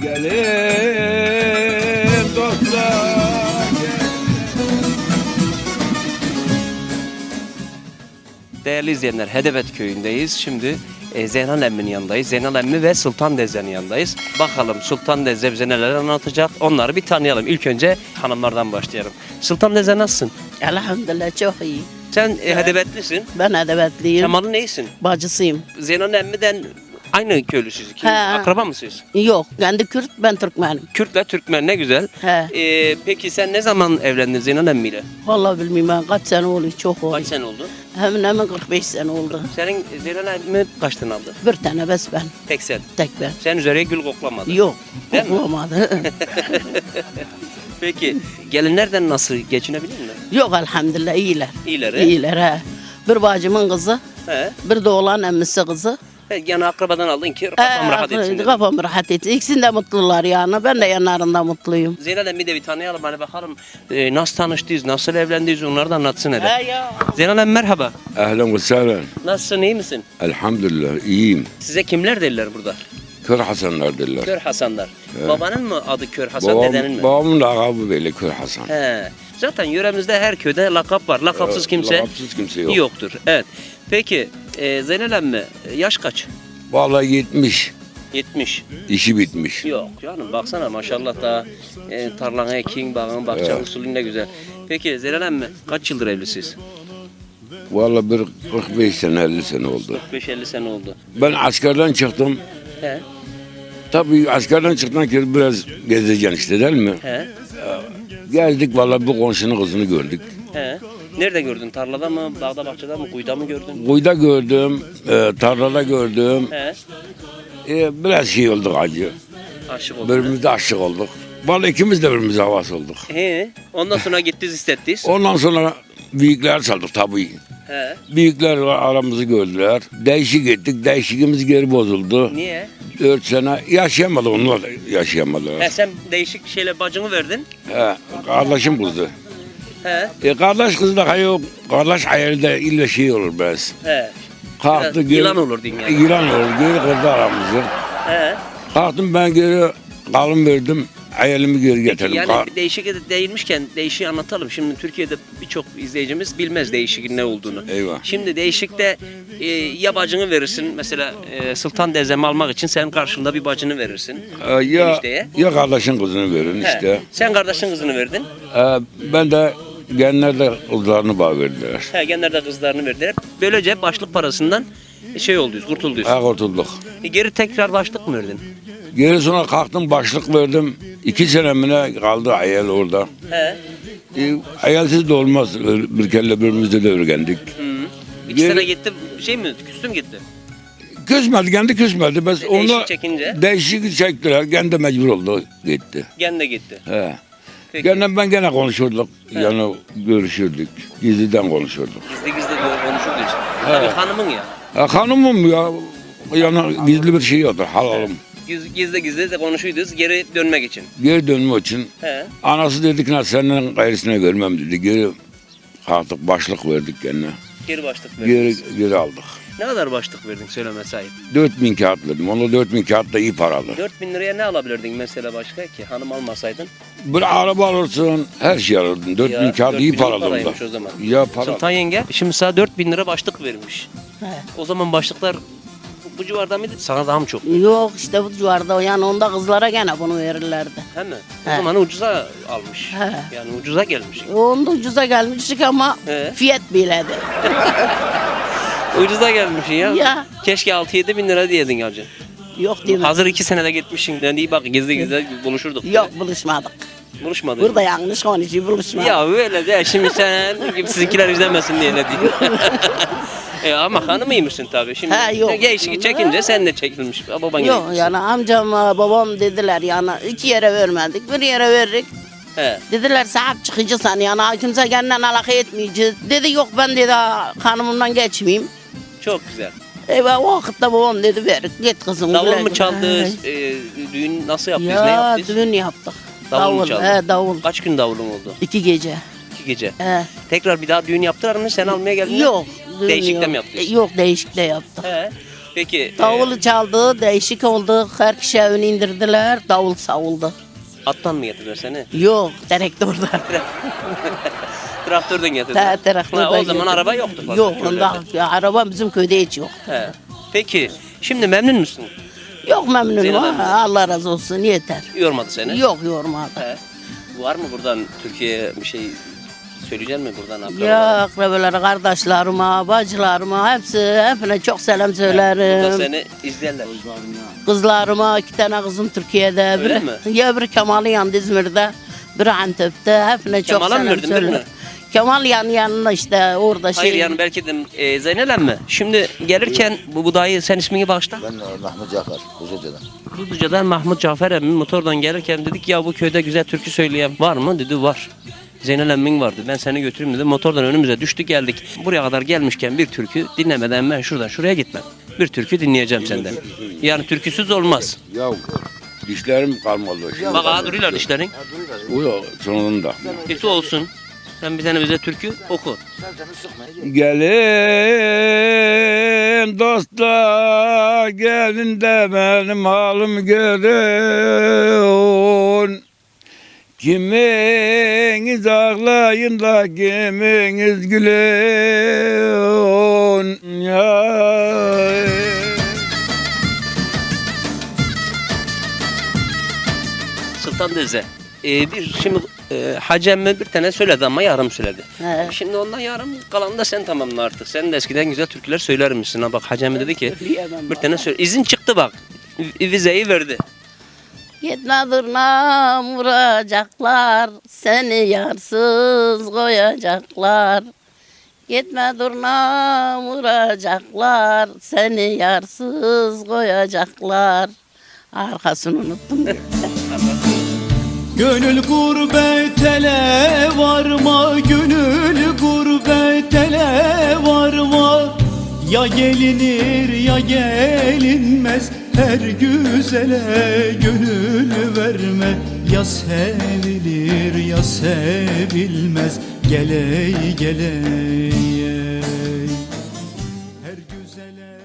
Gelin dostlar. Değerli izleyenler, Hedebet köyündeyiz. Şimdi Zeynal Emmi'nin yanındayız. Zeynal Emmi ve Sultan Deze'nin yanındayız. Bakalım Sultan Deze bize neler anlatacak. Onları bir tanıyalım. İlk önce hanımlardan başlayalım. Sultan Deze nasılsın? Elhamdülillah çok iyi. Sen Hedebetlisin. Ben edebetliyim. Kemal'ın neysin? Bacısıyım. Zeynal Emmi'den aynı köylüsüz. He. Akraba mısınız? Yok. Kendi Kürt, ben Türkmenim. Kürtle Türkmen ne güzel. He. Peki sen ne zaman evlendin Zeynal Emmi'yle? Vallahi bilmiyorum ben kaç sene oluyor, çok oluyor. Kaç sene oldu? Hemen 45 sene oldu. Senin Zeynal Emmi kaçtan aldı? Bir tane bes ben. Tek sen. Tek ben. Sen üzerine gül koklamadı. Yok. Değil mi? Olmadı. Peki gelinlerden nasıl geçinebilir mi? Yok elhamdülillah iyiler. İyileri. İyiler he. Bir bacımın kızı, He. bir de oğlan emmisi kızı. Yani akrabadan aldın ki kafam rahat etsin dedim. Kafam rahat etsin. İkisini de mutlular yani. Ben de yanlarında mutluyum. Zeynel Emmi'yi de bir tanıyalım hani bakalım nasıl tanıştınız, nasıl evlendiniz onları da anlatsın hele. He ya. Zeynel Emmi merhaba. Ehlen ve sehlen. Nasılsın, iyi misin? Elhamdülillah iyiyim. Size kimler derler burada? Kör Hasanlar derler. Kör Hasanlar. Babanın mı adı Kör Hasan, dedenin mi? Babamın lakabı böyle Kör Hasan. He. Zaten yöremizde her köyde lakap var. Lakapsız kimse Lakapsız kimse yok. yoktur. Evet. Peki Zeynel Emmi yaş kaç? Vallahi 70. 70. İşi bitmiş. Yok canım baksana maşallah daha tarlana ekin, bağın, bahçen usulü ne güzel. Peki Zeynel Emmi kaç yıldır evlisiniz? Vallahi bir 45 sene 50 sene oldu. 45-50 sene oldu. Ben askerden çıktım. He. Tabii askerden çıktıktan sonra biraz gezeceksin işte değil mi? He. Geldik vallahi bu komşunun kızını gördük. He. Nerede gördün? Tarlada mı, bağda, bahçede mi, kuyuda mı gördün? Kuyuda gördüm, tarlada gördüm. He. Biraz şey olduk acı. Aşık oldun. Birbirimize aşık olduk. Vallahi ikimiz de birbirimize havas olduk. He. Ondan sonra gittiniz istettiniz. Ondan sonra büyükler saldık tabii. He. Büyükler aramızı gördüler. Değişik ettik. Değişikimiz geri bozuldu. Niye? 4 sene yaşayamadı, onlar da yaşayamadılar. He, sen değişik şeyle bacını verdin. Kardeşim kızı. He. Kardeş kızı da yok. Kardeş hayalde illa şey olur biraz. He. Kalktı Biraz yılan olur dünya. Yılan olur. Geri kırdı aramızı. He. Kalktım ben geri kalın verdim. Hayalimi geri getirdim. Yani değişik değilmişken değişiği anlatalım. Şimdi Türkiye'de birçok izleyicimiz bilmez değişikin ne olduğunu. Eyvah. Şimdi değişikte ya bacını verirsin mesela Sultan Dezemi almak için sen karşında bir bacını verirsin. Ya, enişteye. ya kardeşin kızını verin He. işte. Sen kardeşin kızını verdin. Ben de genelde kızlarını bana verdiler. He, genler de kızlarını verdiler. Böylece başlık parasından şey olduyuz, kurtulduyuz. Kurtulduk. Geri tekrar başlık mı verdin? Geri sonra kalktım başlık verdim. 2 senemine kaldı hayal orada. He. Hayalsiz de olmaz. Bir kelle birbirimizle de öğrendik. 2 sene gitti, şey mi, küstüm gitti. Küsmedi, kendi küsmedi. Biz Değişik onu çekince? değişik çektiler. Kendi mecbur oldu gitti. Gen de gitti. He. Peki. Gene konuşurduk. Yani görüşürdük. Gizliden konuşurduk. Gizli konuşurduyuz. Tabii hanımın ya. Hanımım ya. Yani gizli bir şey yoktur. Halalım. Gizli de konuşuydunuz geri dönmek için. Geri dönmek için. He. Anası dedi ki senin gayrısına görmem dedi. Geri kalktık başlık verdik kendine. Geri başlık verdiniz. Geri aldık. Ne kadar başlık verdin söyleme sahip? 4000 kağıt verdim. Ona 4000 kağıt da iyi paralı. 4000 liraya ne alabilirdin mesela başka ki hanım almasaydın? Bir araba alırsın, her şey alırdın. 4000 kağıt iyi paralı onda. paraymış o zaman. Ya para. Sultan yenge şimdi sana 4000 lira başlık vermiş. He. O zaman başlıklar bu civarda mıydı? Sana daha mı çok? Yok işte bu civarda yani onda kızlara gene bunu verirlerdi. He mi? O He. zaman ucuza almış. He. Yani ucuza gelmiş. Onda ucuza gelmiştik ama He. fiyat biledi. Ucuza gelmiş ya. Ya. Keşke 6-7 bin lira diyedin hacı. Yok değil mi? Hazır 2 senede gitmişsin. Yani iyi bak gizli buluşurduk. Yok buluşmadık. Buluşmadın. Burada yanlış konuşuyor buluşmadık. Ya öyle de şimdi sen sizinkiler izlemesin diye ne diyeyim. Ama hanımıymışsın tabii. Şimdi He, yok. gençlik çekince sen de çekilmiş. Baban Yok gitmiş. yani amcam babam dediler yani 2 yere vermedik bir yere verdik. He. Dediler sahip çıkacaksın yani kimse kendine alaka etmeyeceğiz. Dedi yok ben dedi hanımımdan geçmeyeyim. Çok güzel. O vakitte babam dedi ver git kızım. Davul güle mu güle." çaldı? Düğün nasıl yaptınız? Ne Ya yaptınız? düğün yaptık. Davul mu çaldı? Davul. Kaç gün davulun oldu? 2 gece. 2 gece. He. Tekrar bir daha düğün yaptılar mı? Sen almaya geldin mi? Yok. düğün Değişikte yok. mi yaptınız? Yok değişikte yaptık. He. Peki Davulu çaldı, değişik oldu. Her kişi evini indirdiler, davul savuldu. attan mı getirdiler seni? Yok, traktörden. Traktörden getirdiler. Traktörden. Ha, o zaman araba yoktu fazla Yok, köylerde. onda araba bizim köyde hiç yok. He. Peki şimdi memnun musun? Yok memnunum Zeynep ha, Hanım. Allah razı olsun yeter. Yormadı seni. Yok yormadı. He. Var mı buradan Türkiye'ye bir şey söyleyecek mi buradan Ya akrabalara? akrabalara, kardeşlerime, bacılarıma hepine çok selam Burada söylerim. seni izlerler. Kızlarıma, 2 tane kızım Türkiye'de. Öyle Ya biri Kemal'in yanında İzmir'de, biri Antep'te. Hepine çok Kemal'a mı selam verdin, değil mi? söylerim. Kemal yanına işte orada Hayır şey. yani belki de Zeynel mi? Şimdi gelirken bu dayı sen ismini bağışla. Ben Mahmut Cafer, Kuzuca'dan. Kuzuca'dan Mahmut Cafer emmi motordan gelirken dedik ya bu köyde güzel türkü söyleyen var mı? Dedi var. Zeynel emmin vardı. Ben seni götüreyim dedim. Motordan önümüze düştü geldik. Buraya kadar gelmişken bir türkü dinlemeden ben şuradan şuraya gitmem. Bir türkü dinleyeceğim senden. Yani türküsüz olmaz. Ya dişlerim kalmadı. Bak ağa duruyorlar dişlerin. O da sonunda. Kötü olsun. Sen bir tane bize türkü oku. Gelin dostlar, gelin de benim halimi görün. Kiminiz ağlayın da kiminiz gülün. Ya. Sultan Deze. Şimdi Hacı emmi bir tane söyledi ama yarım söyledi. He. Şimdi ondan yarım kalanı da sen tamamla artık. Sen de eskiden güzel türküler söyler misin? Ha bak Hacı emmi dedi ki bir tane söyle. İzin çıktı bak. Vizeyi verdi. Gitme durna vuracaklar, seni yarsız koyacaklar. Gitme durna vuracaklar, seni yarsız koyacaklar. Arkasını unuttum. Gönül gurbet ele varma, gönül gurbet ele varma. Ya gelinir ya gelinmez, her güzele gönül verme. Ya sevilir ya sevilmez, geley geley. Her güzele